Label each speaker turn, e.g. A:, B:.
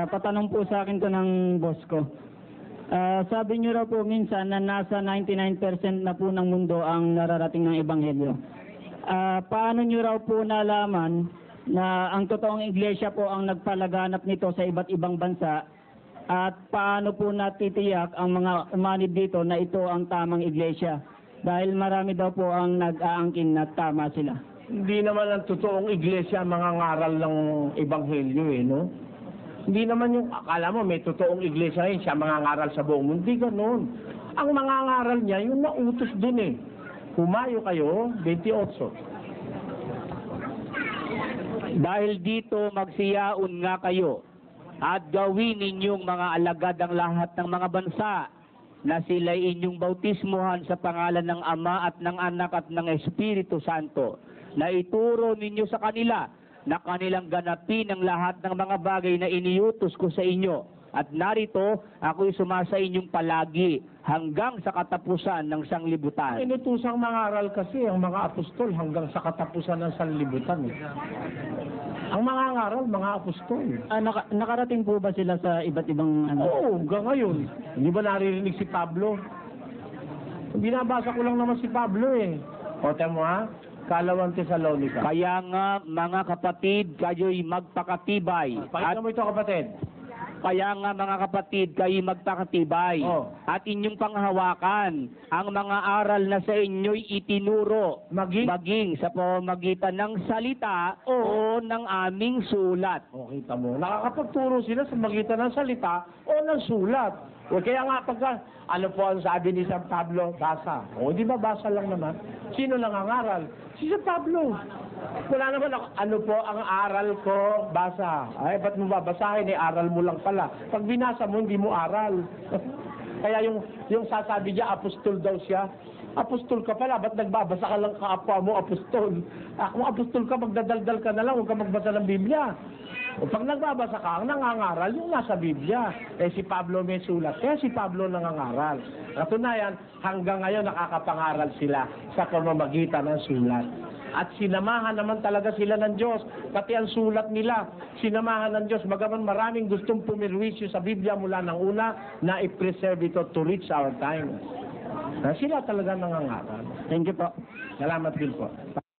A: Patanong po sa akin to ng boss ko. Sabi niyo raw po minsan na nasa 99% na po ng mundo ang nararating ng Ebanghelyo. Paano niyo raw po nalaman na ang totoong iglesia po ang nagpalaganap nito sa iba't ibang bansa? At paano po natitiyak ang mga umanib dito na ito ang tamang iglesia? Dahil marami daw po ang nag-aangkin na tama sila.
B: Hindi naman ang totoong iglesia ang mga ngaral ng Ebanghelyo no? Hindi naman yung, akala mo may totoong iglesia siya mga ngaral sa buong mundo. Hindi ganun. Ang mga ngaral niya, yung nautos dun Humayo kayo, 28.
C: Dahil dito magsiyaon nga kayo at gawin ninyong mga alagad ang lahat ng mga bansa na sila'y inyong bautismuhan sa pangalan ng Ama at ng Anak at ng Espiritu Santo, na ituro ninyo sa kanila na kanilang ganapin ang lahat ng mga bagay na iniutos ko sa inyo. At narito, ako'y sumasa inyong palagi hanggang sa katapusan ng sanglibutan.
B: Inutusang mangaral kasi ang mga apostol hanggang sa katapusan ng sanlibutan. Ang mga ngaral, mga apostol.
A: Nakarating po ba sila sa iba't ibang
B: Oo, hanggang ngayon. Hindi ba naririnig si Pablo? Binabasa ko lang naman si Pablo O, temo Kalawang Tesalonica.
C: Kaya nga, mga kapatid, kayo'y magpakatibay.
B: Pakita mo ito, kapatid.
C: Kaya nga, mga kapatid, kayo'y magpakatibay. At inyong panghawakan ang mga aral na sa inyo'y itinuro. Maging sa pamamagitan ng salita o ng aming sulat.
B: O, kita mo. Nakakapagturo sila sa magitan ng salita o ng sulat. O, kaya nga, pagka, ano po ang sabi ni San Pablo? Basa. O, di ba basa lang naman? Sino lang ang aral? Si San Pablo. Wala naman ako, ano po ang aral ko? Basa. Ay, ba't mo babasahin? Aral mo lang pala. Pag binasa mo, hindi mo aral. Kaya yung sasabi niya, apostol daw siya. Apostol ka pala, ba't nagbabasa ka lang kaapwa mo, apostol? Kung apostol ka, magdadaldal ka na lang, huwag ka magbasa ng Biblia. O pag nagbabasa ka, ang nangangaral yung nasa Biblia. Si Pablo may sulat, kaya si Pablo nangangaral. Katunayan, hanggang ngayon nakakapangaral sila sa pamamagitan ng sulat. At sinamahan naman talaga sila ng Diyos. Pati ang sulat nila, sinamahan ng Diyos. Bagaman maraming gustong pumirwisyo sa Biblia mula ng una, na i-preserve ito to reach our time. Sila talaga nangangaral.
A: Thank you po.
B: Salamat din po.